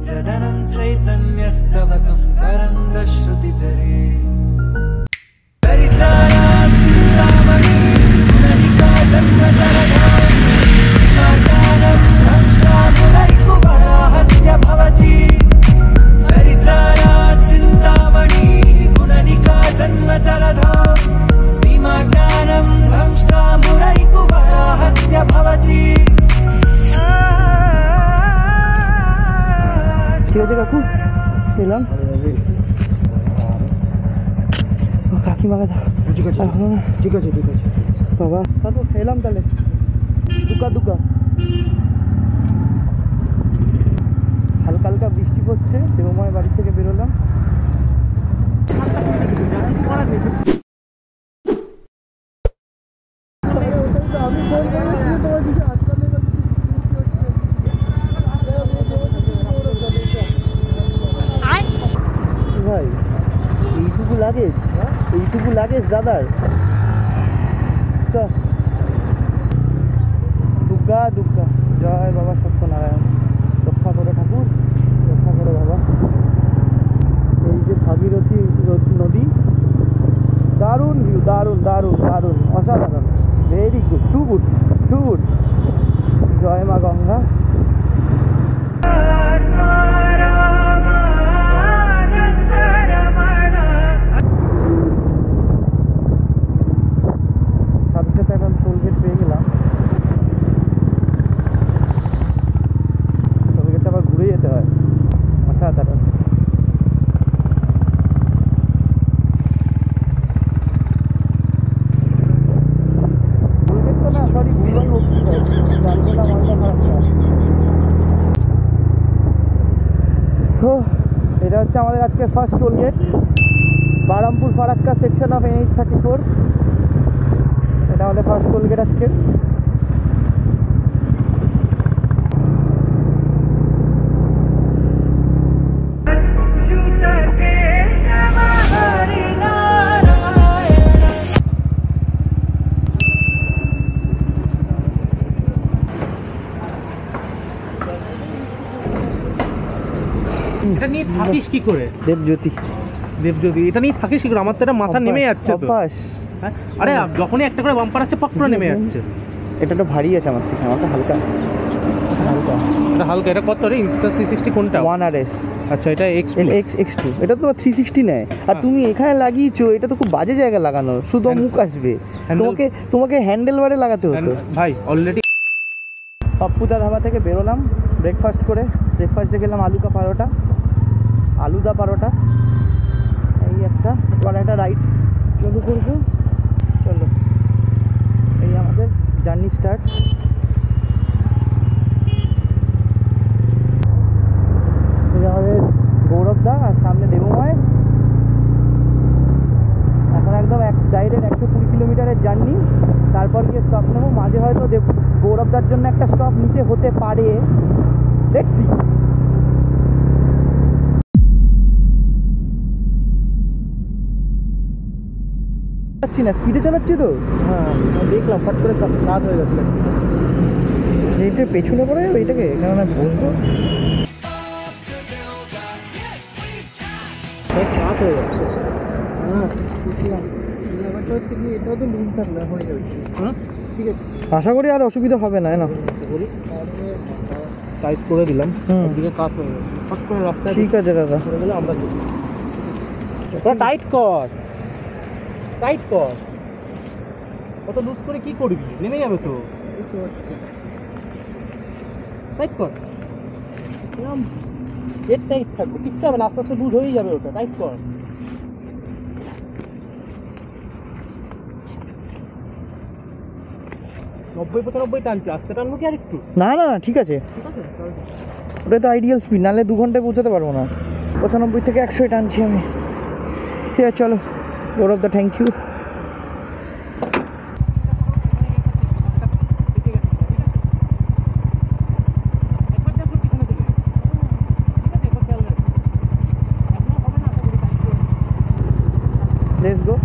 जडनं चैतन्यस्तवकं तरङ्गश्रुतिधरे परित्राणात् चिन्तामणि पुनरिका जन्मजलधा मार्गानं दंष्ट्रामुरैकुवराहस्य भवति परित्राणात् चिन्तामणि पुनरिका जन्मजलधा विमाज्ञानं दंष्ट्रामुरैकुवराहस्य भवति। ঠিক আছে কাকু এলাম কাকিমাকে ঠিক আছে ঠিক আছে ঠিক আছে বাবা কাকু এলাম তাহলে দুকা দুকা হালকা হালকা বৃষ্টি পড়ছে দেবমায়ের বাড়ি থেকে বেরোলাম ভাই এইটুকু লাগেজ দাদার চ দুর্গা দুর্গা জয় বাবা সত্যনারায়ণ রক্ষা করো ঠাকুর রক্ষা করো বাবা। এই যে ভাগীরথী নদী দারুণ ভিউ দারুণ দারুণ দারুণ অসাধারণ very good too good too good জয় মা গঙ্গা। টোলগেট পেয়ে গেলাম টোলগেটটা আবার ঘুরে যেতে হয় অসাধারণ। টোলগেটটা না সরি ভুলভাল বলছি জানবেলা মালটা খারাপ। তো এটা হচ্ছে আমাদের আজকে first toll gate Berhampore Farakka section of NH-34 এটা আমাদের ফার্স্ট টোলগেট আজকে। এটা নিয়ে থাকিস কি করে? দেবজ্যোতি এটা নিয়ে থাকিস কি করে? আমার তো এটা মাথা নেমে যাচ্ছে তো। হ্যাঁ আরে যখনই একটা করে বাম্পার আছে পক করে নেমে যাচ্ছে। এটা তো ভারী আছে আমার থেকে, আমারটা হালকা হালকা। এটা হালকা। এটা কত রে? ইনস্টা 360 কোনটা? 1RS। আচ্ছা এটা X2। এটা তো 360 নেয়। আর তুমি এখানে লাগিয়েছো, এটা তো খুব বাজে জায়গায় লাগানো, শুধু মুখ আসবে। তোমাকে হ্যান্ডেল বারে লাগাতে হতো ভাই অলরেডি। পাপ্পুদা ধাবা থেকে বেরোলাম ব্রেকফাস্ট করে। ব্রেকফাস্টে গেলাম আলুদা পারোটা এই একটা। এবার একটা রাইড চালু করবো, চলো এই আমাদের জার্নি স্টার্ট। এই আমাদের গৌরবদা আর সামনে দেবমায়। এখন একদম ডাইরেক্ট 120 কিলোমিটারের জার্নি। তারপর গিয়ে স্টপ নেবো, মাঝে হয়তো গৌরবদার জন্য একটা স্টপ নিতে হতে পারে, লেটস সি। চালাচ্ছি না, স্পিডে চালাচ্ছি তো। হ্যাঁ দেখলাম ফট করে কাজ হয়ে যাচ্ছে। এইটা পেছনে পড়ে যাবে এইটাকে, কেননা বসবো কাজ হয়ে যাচ্ছে। হ্যাঁ ব্যাপারটা হচ্ছে কি, এটাও তো লুজ থাকলে হয়ে যাবে। হ্যাঁ ঠিক আছে, আশা করি আর অসুবিধা হবে না। না টাইট করে দিলাম, ওদিকে কাজ হয়ে যাবে ফট করে রাস্তায়। ঠিক আছে দাদা, করে দিলে আমরা টাইট কর কত লুজ করে কি করবি? নেমে যাবে তো। টাইট কর, এরকম এর টাইট থাকবে, কিচ্ছু হবে না, আস্তে আস্তে লুজ হয়েই যাবে ওটা। টাইট কর। নব্বই 95 টানছি, আস্তে টানবো কি আর একটু? না না ঠিক আছে, ওটা তো আইডিয়াল স্পিড, নাহলে 2 ঘন্টায় পৌঁছাতে পারবো না। 95 থেকে 100 টানছি আমি। ঠিক আছে চলো, গৌরবদা thank you. Let's go.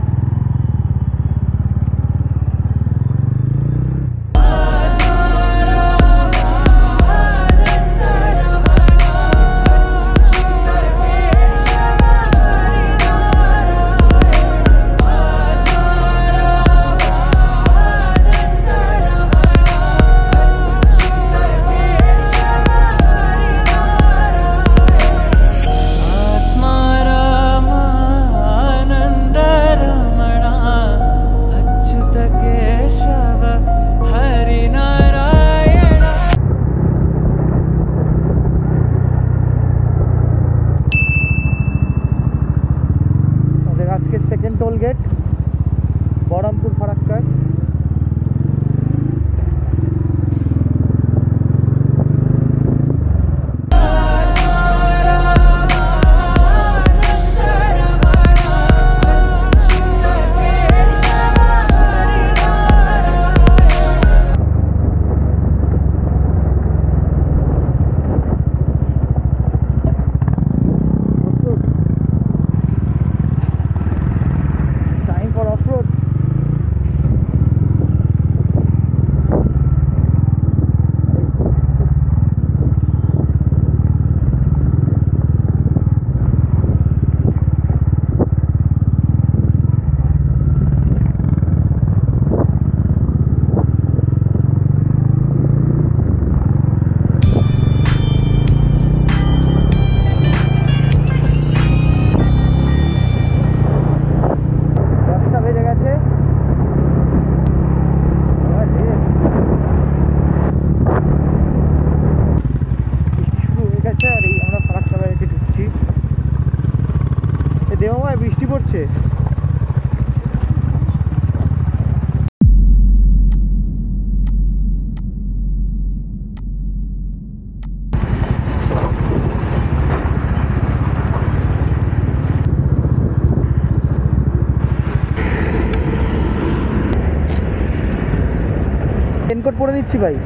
Raincoat পরে নিচ্ছি ভাই,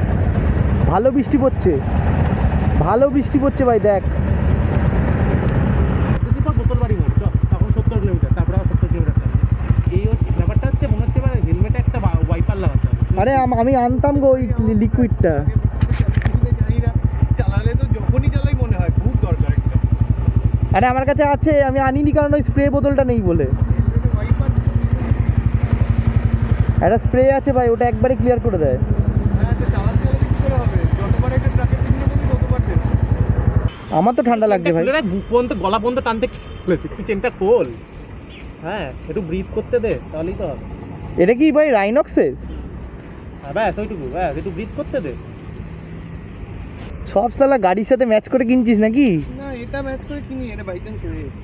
ভালো বৃষ্টি পড়ছে, ভালো বৃষ্টি পড়ছে ভাই দেখ। যদি তো বোতল বাড়ি মোড় চল, তখন 70 কিলোমিটার, তারপরে 70 কিলোমিটার এই হচ্ছে ব্যাপারটা। হচ্ছে মনে হচ্ছে মানে হেলমেটে একটা ওয়াইপার লাগাতে হবে। আরে আমি আনতাম গো ওই লিকুইডটা। চালালে তো যখনই চালাই মনে হয় খুব দরকার একটা। আরে আমার কাছে আছে, আমি আনিনি কারণ ওই স্প্রে বোতলটা নেই বলে। একটা স্প্রে আছে ভাই, ওটা একবারে ক্লিয়ার করে দেয়। হ্যাঁ, তো চালাতে চালাতে কি করে হবে? যতবার একটা ট্রাকের পিছনে বলি ততবার দেবে। আমার তো ঠান্ডা লাগছে ভাই। বুক পর্যন্ত গলা পর্যন্ত টানতে খুলেছে, তুই চেনটা খোল। হ্যাঁ, একটু ব্রিথ করতে দে, তাহলেই তো হবে। এটা কি ভাই রাইনক্সের? হ্যাঁ ব্যাস ওইটুকু, ব্যাস একটু ব্রিথ করতে দে। সব সালা গাড়ির সাথে ম্যাচ করে কিনছিস নাকি? না, এটা ম্যাচ করে কিনি, এটা বাই চান্স হয়ে গেছে।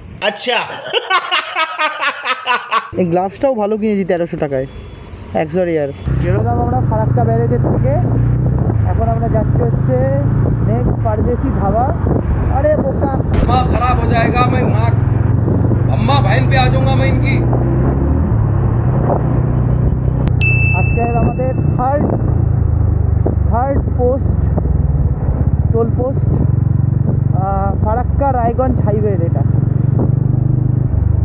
এই গ্লাভসটাও ভালো কিনেছি 1300 টাকায়, এক্সরিয়ার। বেরোলাম আমরা ফারাক্কা ব্যারেজের থেকে, এখন আমরা যাচ্ছি হচ্ছে নেক্সট পারদেশি ধাবা। আরে বোকা, दिमाग खराब हो जाएगा, मैं माँ अम्मा बहन पे आ जाऊंगा मैं इनकी। আজকের আমাদের third post, toll post, Farakka Raiganj highway. এটা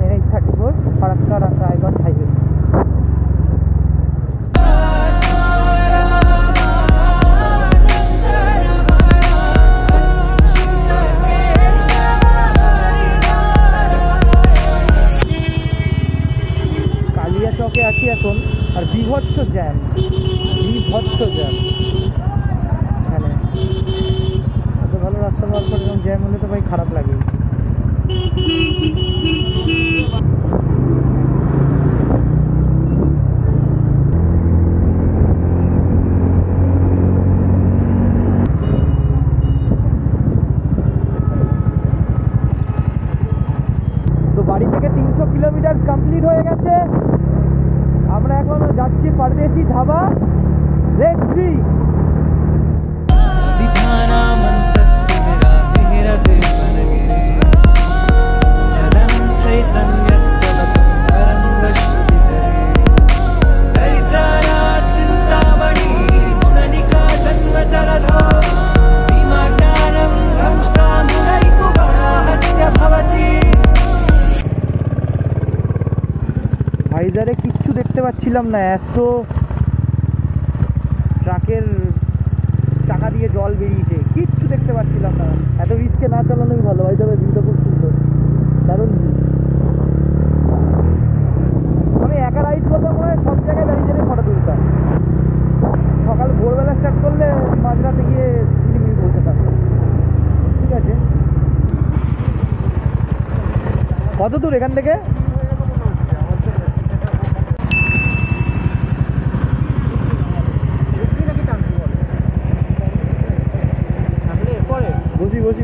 NH 34 ফারাক্কা রায়গঞ্জ হাইওয়ে। কালিয়া চকে আছি এখন, আর বিভৎস জ্যাম, এখানে এত ভালো রাস্তা পাওয়ার পর এরকম জ্যাম হলে তো ভাই খারাপ লাগে। তো বাড়ি থেকে 300 কিলোমিটার কমপ্লিট হয়ে গেছে, আমরা এখন যাচ্ছি পারদেশি ধাবা। Let's see. विधानामन्तस्तु विराधिरते वनगिरे जलं चैतन्यस्तवतरङ्गश्रुतिधरे दरिद्रानाचिन्तामणि गुणनिका जन्मजलधौ विमाज्ञानं संस्थामुनैकुगणाहस्य भवति। ভাইজারে কিচ্ছু দেখতে পাচ্ছিলাম না, এত ট্রাকের চাকা দিয়ে জল বেরিয়েছে, কিচ্ছু দেখতে পাচ্ছিলাম না। এত রিস্কে না চালানোই ভালো। ভাইজারের ভিউটা খুব সুন্দর, দারুণ ভিউ। আমি একা রাইড করলে মনে হয় সব জায়গায় দাঁড়িয়ে দাঁড়িয়ে ফটো তুলতাম। সকাল ভোরবেলা স্টার্ট করলে মাঝরাতে গিয়ে শিলিগুড়ি পৌঁছাতাম। ঠিক আছে, কত দূর এখান থেকে? বসি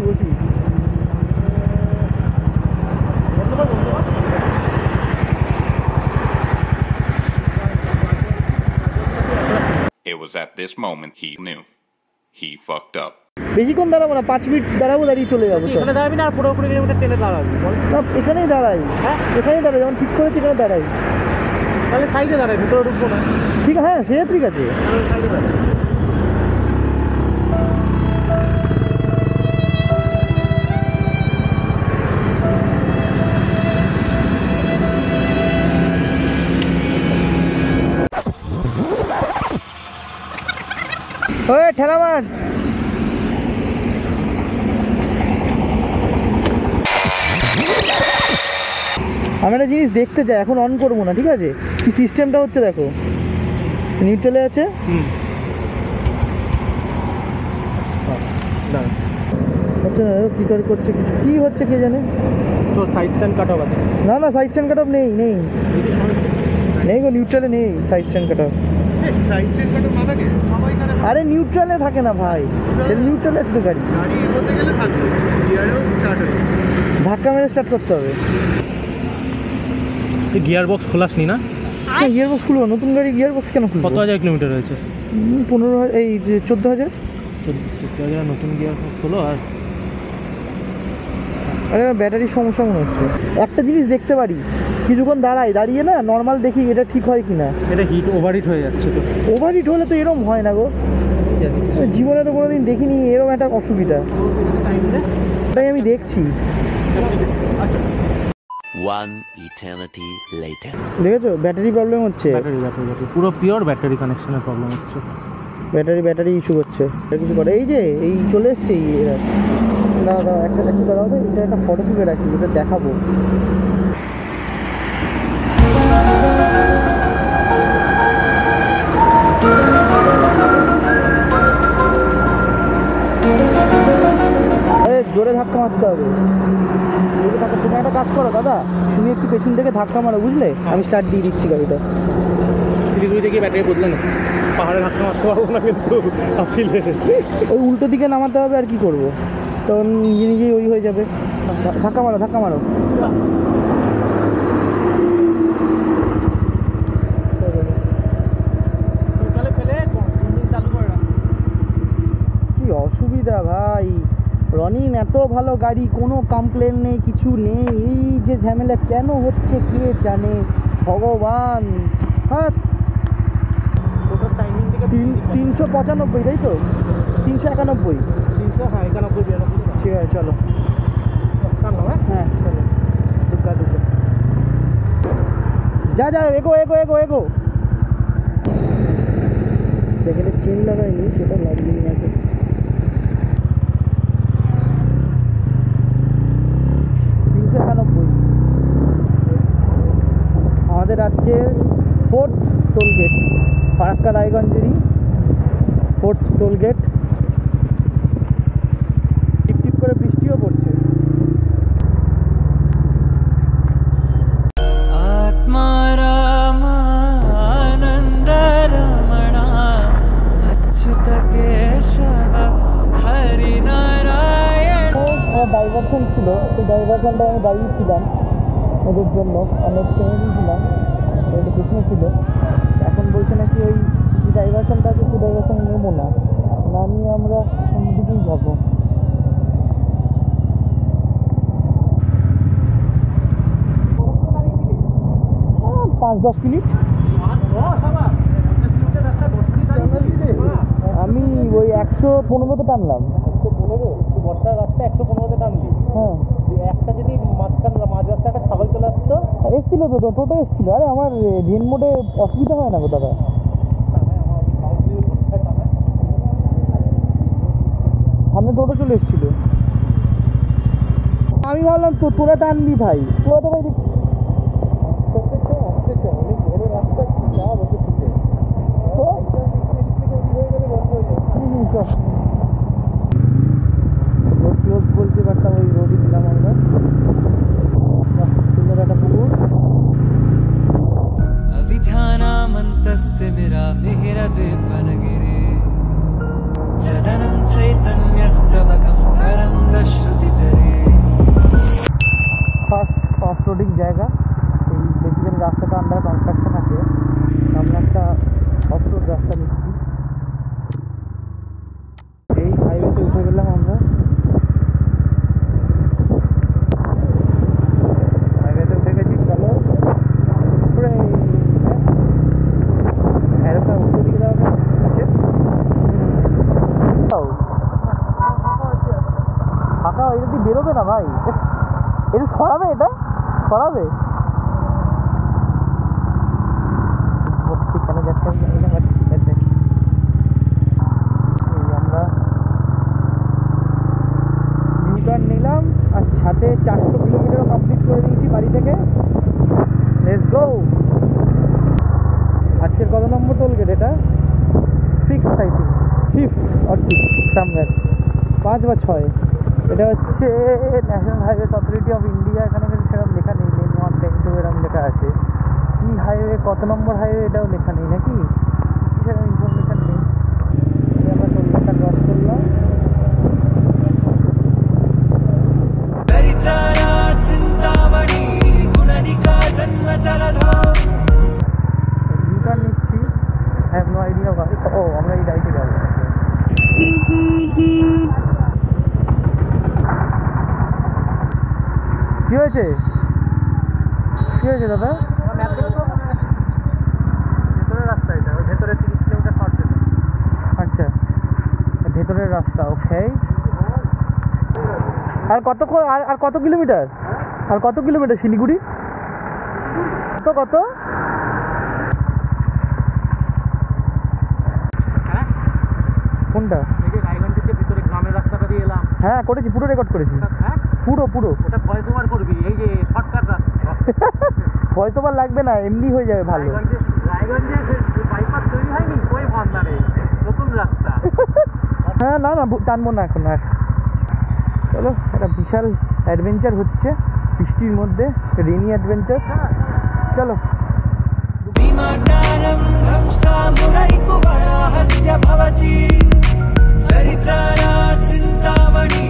It was at this moment he knew. He fucked up. বেশিক্ষণ দাঁড়াবো না, 5 মিনিট দাঁড়াবো, দাঁড়িয়ে চলে যাবো। এখানে দাঁড়াবি না, আর পুরোপুরি কিলোমিটার ট্রেনে দাঁড়াবি? না, এখানেই দাঁড়াই। হ্যাঁ, এখানেই দাঁড়াই, যেমন ঠিক করেছি এখানে দাঁড়াই। তাহলে সাইডে দাঁড়াই, ভিতরে ঢুকবো না। ঠিক, হ্যাঁ সে ঠিক আছে। সাইডে দাঁড়াই। ওই ঠেলা মার। আমি একটা জিনিস দেখতে চাই, এখন অন করবো না, ঠিক আছে? কি সিস্টেমটা হচ্ছে দেখো, নিউট্রালে আছে। আচ্ছা, ফ্লিকার করছে, কিছু কি হচ্ছে কে জানে। তো সাইড স্ট্যান্ড কাট অফ আছে? না সাইড স্ট্যান্ড কাট অফ নেই গো, নিউট্রালে নেই side stand cut off. Side stand কাটো না থাকে, সবাই এখানে আরে নিউট্রালে থাকে না ভাই, নিউট্রালে আছে তো গাড়ি। গাড়ি এগোতে গেলে থাকবে, গিয়ারেও স্টার্ট হয়ে যাবে। ধাক্কা মেরে স্টার্ট করতে হবে। তুই গিয়ার বক্স খোলাসনি না? হ্যাঁ, গিয়ার বক্স খুলবো, নতুন গাড়ি গিয়ার বক্স কেন খুলবো? কত হাজার কিলোমিটার হয়েছে? 15,000, এই 14,000। 14,000 নতুন গিয়ার বক্স হলো। আর আরে ব্যাটারির সমস্যা মনে হচ্ছে। একটা জিনিস দেখতে পারি, কিছুক্ষণ দাঁড়িয়ে না নর্মাল দেখি এটা ঠিক হয় কিনা। এটা হিট ওভারহিট হয়ে যাচ্ছে তো। ওভারহিট হলে তো এরকম হয় না গো, জীবনে তো কোনোদিন দেখিনি এরকম একটা অসুবিধা। তাই আমি দেখছি। One eternity later. দেখেছো ব্যাটারি প্রবলেম হচ্ছে, ব্যাটারি পুরো পিওর ব্যাটারি কানেকশনের প্রবলেম হচ্ছে। ব্যাটারি ইস্যু করছে। কিছু করে এই যে এই চলে এসছে এরা। দাদা একটা দাঁড়াও তো, এটা একটা ফটো তুলে রাখি, এটা দেখাবো। জোরে ধাক্কা মারতে হবে। তুমি একটা কাজ করো দাদা, তুমি একটু পেছন থেকে ধাক্কা মারো, বুঝলে? আমি স্টার্ট দিয়ে দিচ্ছি গাড়িটা। শিলিগুড়ি থেকে ব্যাটারি বদলে না, পাহাড়ে ধাক্কা মারতে পারবো না কিন্তু ওই উল্টো দিকে নামাতে হবে, আর কি করবো, তখন নিজেই ওই হয়ে যাবে। ধাক্কা মারো। কি অসুবিধা ভাই, রনিন এত ভালো গাড়ি, কোনো কমপ্লেন নেই, কিছু নেই। এই যে ঝামেলা কেন হচ্ছে কে জানে, ভগবান। হ্যাঁ 395, তাই তো? 391, 391 ঠিক আছে চলো। হ্যাঁ চলো, দুটো যা এগো। যেখানে চেন লাগাইনি সেটা লাগিয়ে আছে। আমাদের আজকে 4th টোলগেট, ফারাক্কা রায়গঞ্জেরই 4th টোলগেট। টিপ করে বৃষ্টিও পড়ছে। आत्मारामानन्द रमणा अच्युत केशव हरिनारायण। ডাইভারশন ছিল, সেই ডাইভারশনটা আমি দাঁড়িয়েছিলাম ওদের জন্য, অনেক ট্রেনে দিয়েছিলাম, ওটা পেছনে ছিল। এখন বলছে নাকি ওই যে ডাইভারশনটা আছে সেই ডাইভারশন নেবো না, নিয়ে আমরা অন্যদিকেই যাবো। 5-10 মিনিট। আমি ওই 115-তে টানলাম। 115 বর্ষার রাস্তা 115-তে টানলি? হ্যাঁ। একটা যদি মাঝ রাস্তা একটা ছাগল চলে আসতো, এসছিল তো, টোটো এসছিল। আরে আমার রেন মোডে অসুবিধা হয় না গো দাদা। সামনে টোটো চলে এসছিল, আমি ভাবলাম তো তোরা টানবি ভাই, তোরা তো ভাই অনেক বড় রাস্তা, যা বসে থেকে রোড বলতে পারতাম, ওই রোডই দিলাম আমরা। সুন্দর একটা পুকুর। अविध्यानामन्तस्तिमिरामिहिरद्वीपनगिरे जडनं चैतन्यस्तवकं तरङ्गश्रुतिधरे। ফার্স্ট রোডিং জায়গা। এই বেসিক্যালি রাস্তাটা আন্ডার কনস্ট্রাকশন আছে, আমরা একটা অফ রোড রাস্তা নিচ্ছি। এই হাইওয়েতে উঠে গেলাম আমরা। হাইওয়েতে উঠে গেছি, চলো হ্যাঁ উল্টো দিকে যাওয়া আছে। ফাঁকা, এটা দিয়ে বেরোবে না ভাই, এটা সরাবে, এটা সরাবে। কেন যাচ্ছে ঠিক আছে। আমরা ইউটার্ন নিলাম আর সাথে 400 কিলোমিটারও কমপ্লিট করে দিয়েছি বাড়ি থেকে। Let's go. আজকের কত নম্বর টোলগেট এটা? 6 I think, 5th or 6th somewhere, 5 বা 6। এটা হচ্ছে national highway authority of India. এখানে কিন্তু সেরকম লেখা নেই, লেন 1 লেন 2 এরকম লেখা আছে। কি হাইওয়ে, কত নম্বর হাইওয়ে এটাও লেখা নেই নাকি, সেরকম ইনফরমেশান নেই। আমরা টোলগেটটা ক্রস করলাম। दरिद्राया चिन्तामणि गुणनिका जन्म जलधौ। ইউটার্ন নিচ্ছি, হ্যাভ নো আইডিয়া ভাই। ও আমরা এই রাইটে যাবো। কি হয়েছে? হয়েছে দাদা? ভেতরের রাস্তা এটা, ওই ভেতরে 30 কিলোমিটার শর্ট যেত। আচ্ছা, ভেতরের রাস্তা, ওকে। আর কতক্ষণ, আর কত কিলোমিটার, আর কত কিলোমিটার শিলিগুড়ি? কত? হ্যাঁ, কোনটা? এই যে রায়গঞ্জের যে ভিতরে গ্রামের রাস্তাটা দিয়ে এলাম। হ্যাঁ করেছি, পুরো রেকর্ড করেছি। হ্যাঁ, পুরো ওটা ভয়েস ওভার করবি, এই যে শর্টকাট রাস্তা। হয়তো বা লাগবে না, এমনি হয়ে যাবে ভালো। রায়গঞ্জে বাইপাস তৈরি হয়নি, ওই ভান্ডারে নতুন রাস্তা। হ্যাঁ না টানবো না এখন আর। চলো, একটা বিশাল অ্যাডভেঞ্চার হচ্ছে বৃষ্টির মধ্যে, রেনি অ্যাডভেঞ্চার। চলো। विमानयानं धंष्टामुरैकुवराहस्य भवति दरिद्राणां चिन्तामणि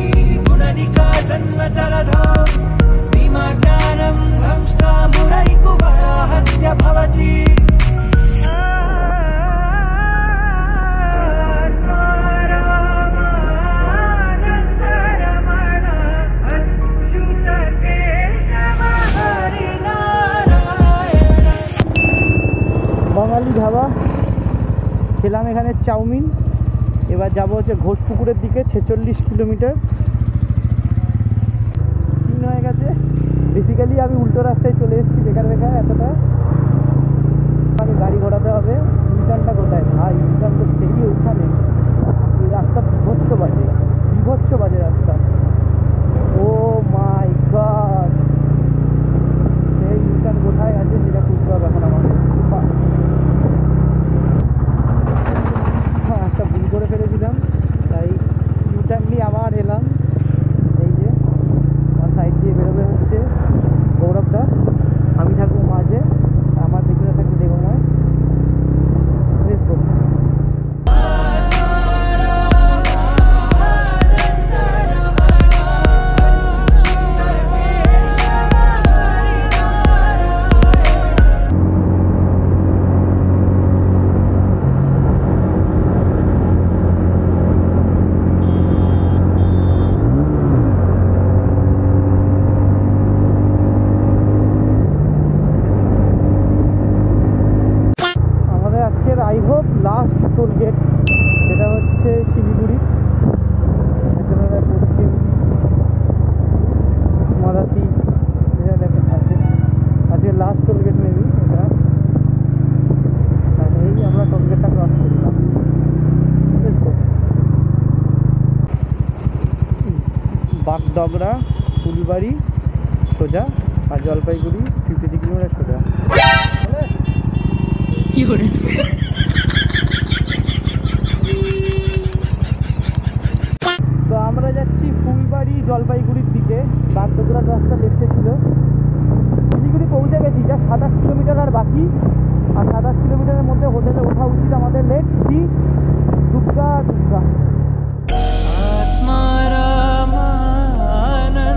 गुणनिका जन्मजलधौ विमानयानं धंष्टामुरैकुवराहस्य भवति বাঙালি ধাবা খেলাম এখানে চাউমিন। এবার যাবো হচ্ছে ঘোষপুকুরের দিকে, 46 কিলোমিটার। সিন হয়ে গেছে, বেসিক্যালি আমি উল্টো রাস্তায় চলে এসেছি, বেকার এতটা আমাকে গাড়ি ঘোরাতে হবে। ইউটার্নটা কোথায় ভাই? ইউটার্ন তো সেই ওইখানে। এই রাস্তা বিভৎস বাজে রাস্তা। ও মাই গড, সেই ইউটার্ন কোথায় আছে সেটা খুঁজতে হবে এখন আমাকে। একটা ভুল করে ফেলেছিলাম, তাই ইউটার্ন নিয়ে আবার এলাম। এই যে আমার সাইড দিয়ে বেরোবে হচ্ছে গৌরবদা, আমি থাকবো মাঝে, আমার পিছনে থাকবে Debmoy. I hope last toll gate, যেটা হচ্ছে শিলিগুড়ি পশ্চিম মাদাতি, যেটা আছে আজকে লাস্ট টোল গেট মেবি এটা। এই আমরা টোল গেটটা ক্রস করলাম। বাগডগরা, ফুলবাড়ি সোজা, আর জলপাইগুড়ি 53 কিলোমিটার সোজা। তো আমরা যাচ্ছি ফুলবাড়ি জলপাইগুড়ির দিকে। বাগডোগরার রাস্তা লেফটে ছিল। শিলিগুড়ি পৌঁছে গেছি, যা 27 কিলোমিটার আর বাকি। আর 27 কিলোমিটারের মধ্যে হোটেলে ওঠা উচিত আমাদের। Let's see. Durga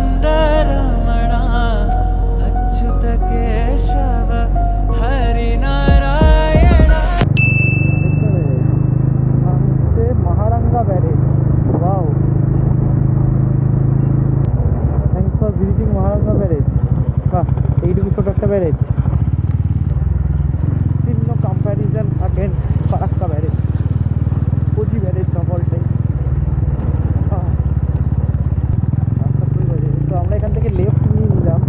Atmaramanandaramana Achyut Keshav Harinarayan. Maharanga barrage. Wow, thanks for visiting Maharanga barrage. বাহ, এইটুকু ছোট একটা barrage. No comparison against Farakka barrage, Kosi barrage of all time. তো আমরা এখান থেকে লেফট নিয়ে নিলাম।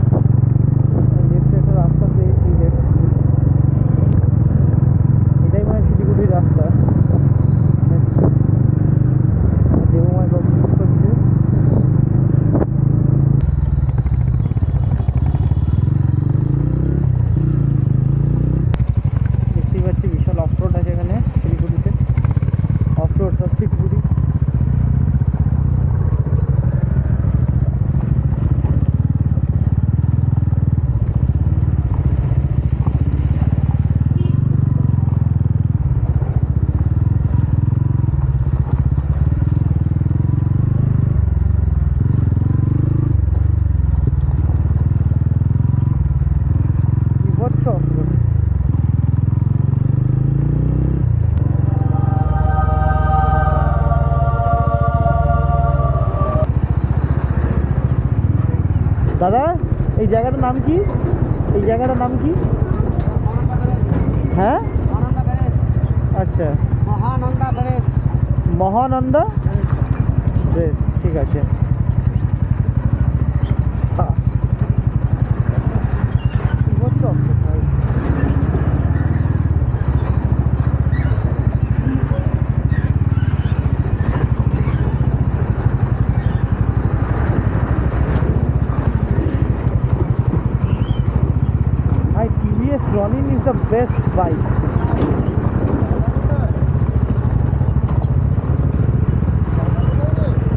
লেফটে একটা রাস্তা পেয়েছি, লেফট। এটাই মানে শিলিগুড়ির রাস্তা। দেবময় বাবু ইউজ করছে। দেখতেই পাচ্ছি বিশাল অফরোড আছে এখানে শিলিগুড়িতে। অফরোড সব শিলিগুড়ি। দাদা, এই জায়গাটার নাম কি? এই জায়গাটার নাম কি? হ্যাঁ আচ্ছা, মহানন্দা বেশ, ঠিক আছে। TVS Ronin is the best bike.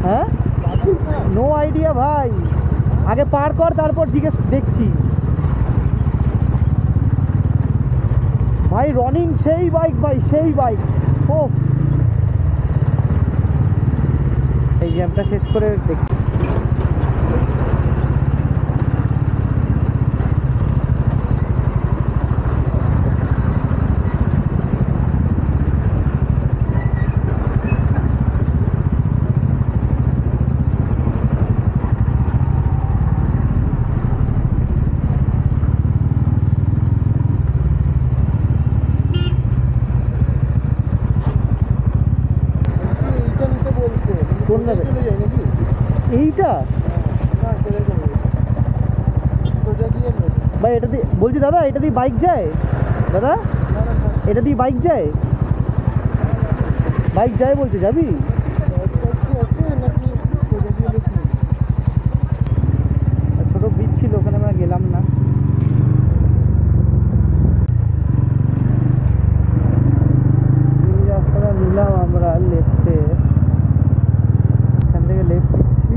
হ্যাঁ, নো আইডিয়া ভাই, আগে পার কর তারপর জিজ্ঞেস দেখছি। ভাই রনিং সেই বাইক ভাই, সেই বাইক। ও এই জ্যামটা শেষ করে দেখছি। এইটা ভাই, এটা দিয়ে বলছি দাদা, এটা দিয়ে বাইক যায় দাদা? এটা দিয়ে বাইক যায়? বাইক যায় বলছে, যাবি? ছোট ব্রিজ ছিল, ওখানে আমরা গেলাম না। এই রাস্তাটা নিলাম আমরা লেফটে, এখান থেকে লেফট নিচ্ছি।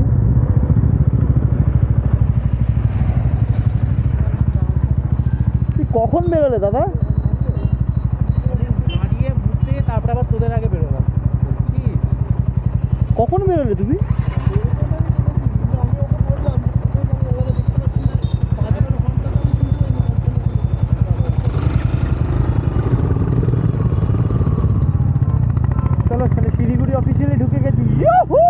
তুই কখন বেরোলে দাদা? দাঁড়িয়ে ঘুরতে, তারপরে আবার তোদের আগে বেরোলাম। কখন বেরোলে তুমি? চলো, তাহলে শিলিগুড়ি অফিসিয়ালি ঢুকে গেছি। ইউহু!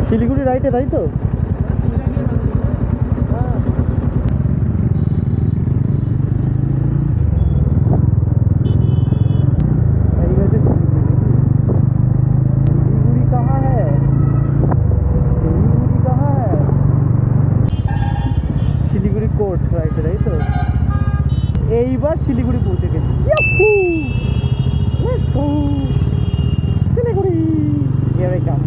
শিলিগুড়ি রাইটে, তাই তো? শিলিগুড়ি কাহা হ্যায়? শিলিগুড়ি কাহা হ্যায়? শিলিগুড়ি কোর্ট রাইটে, তাই তো? এইবার শিলিগুড়ি পৌঁছে গেছি। Yahoo! Let's go Siliguri. Here I come.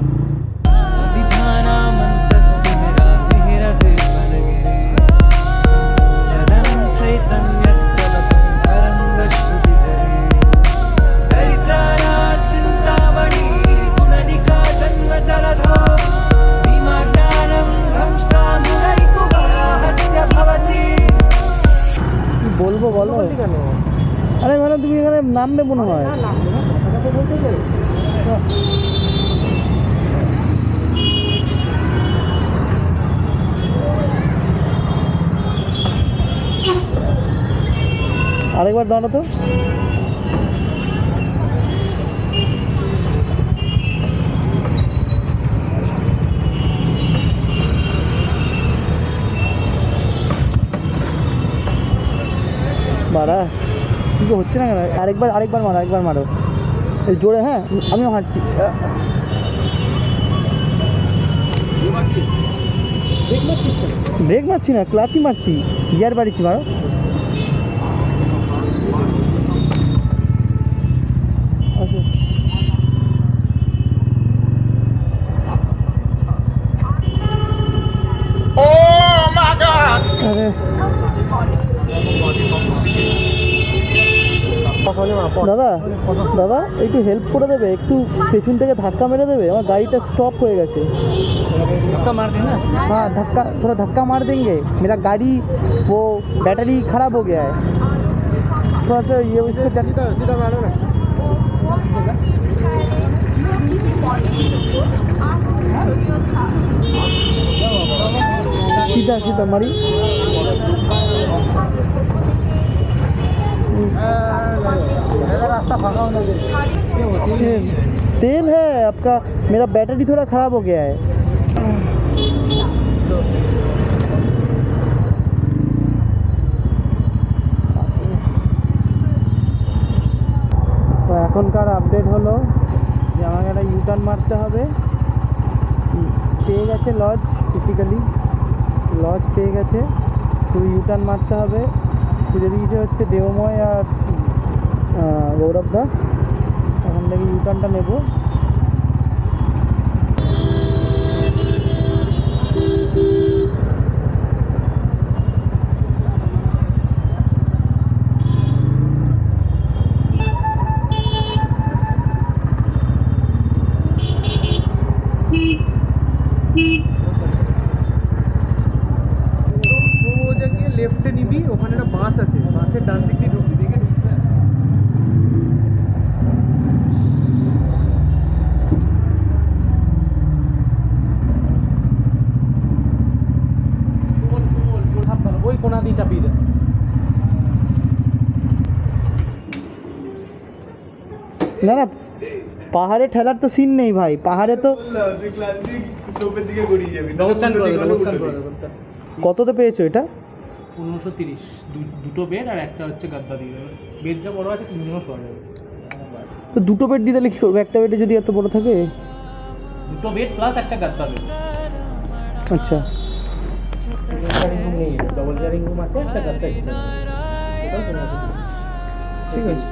বলবো বলো? আরে মানে তুমি এখানে নামবে মনে হয়। আরেকবার দাঁড়াও তো। মারা কি হচ্ছে না কেন? আরেকবার মারো এই জোরে। হ্যাঁ, আমিও হাঁটছি। ব্রেক মারছি না, ক্লাচই মারছি, গিয়ার বাড়িছি। মারো। আরে দাদা, দাদা একটু হেল্প করে দেবে? একটু পেছন থেকে ধাক্কা মেরে দেবে, আমার গাড়িটা স্টপ হয়ে গেছে। धक्का मार देना। हाँ, थोड़ा धक्का मार देंगे। मेरा गाड़ी वो बैटरी खराब हो गया है। थोड़ा सा ये इसको सीधा मारो ना। सीधा मारी। रास्ता फाका होना चाहिए। तेल है आपका, मेरा बैटरी थोड़ा ख़राब हो गया है। তো এখনকার আপডেট হলো যে আমাকে একটা ইউটার্ন মারতে হবে। পেয়ে গেছে লজ, ফিজিক্যালি লজ পেয়ে গেছে, শুধু ইউটার্ন মারতে হবে। খুঁজে দিয়েছে হচ্ছে দেবময় আর গৌরবদা। এখান থেকে ইউটার্নটা নেব। সোজা গিয়ে লেফটে নিবি, ওখানে একটা বাস আছে, বাসের ডান দিক দিয়ে ঢুকবি, দেখে ঢুকবি। ওই কোনা দিয়ে চাপিয়ে দেন। না না, পাহাড়ে ঠেলার তো সিন নেই ভাই, পাহাড়ে তো স্লোপের দিকে গড়িয়ে যাবি। ডবল স্ট্যান্ড করে দেবো, ডবল স্ট্যান্ড করে দেবো। কততে পেয়েছো এটা? 1530, দুটো বেড আর একটা হচ্ছে গাদ্দা দিয়ে দেবে। বেড যা বড় আছে 3 জনও শোয়া যাবে। তো দুটো বেড দিয়ে তাহলে কী করবো? একটা বেডে যদি এত বড় থাকে। দুটো বেড প্লাস একটা গাদ্দা দেবে। আচ্ছা, শেয়ারিং রুম নেই, ডবল শেয়ারিং রুম আছে, একটা গাদ্দা এক্সট্রা। ঠিক আছে।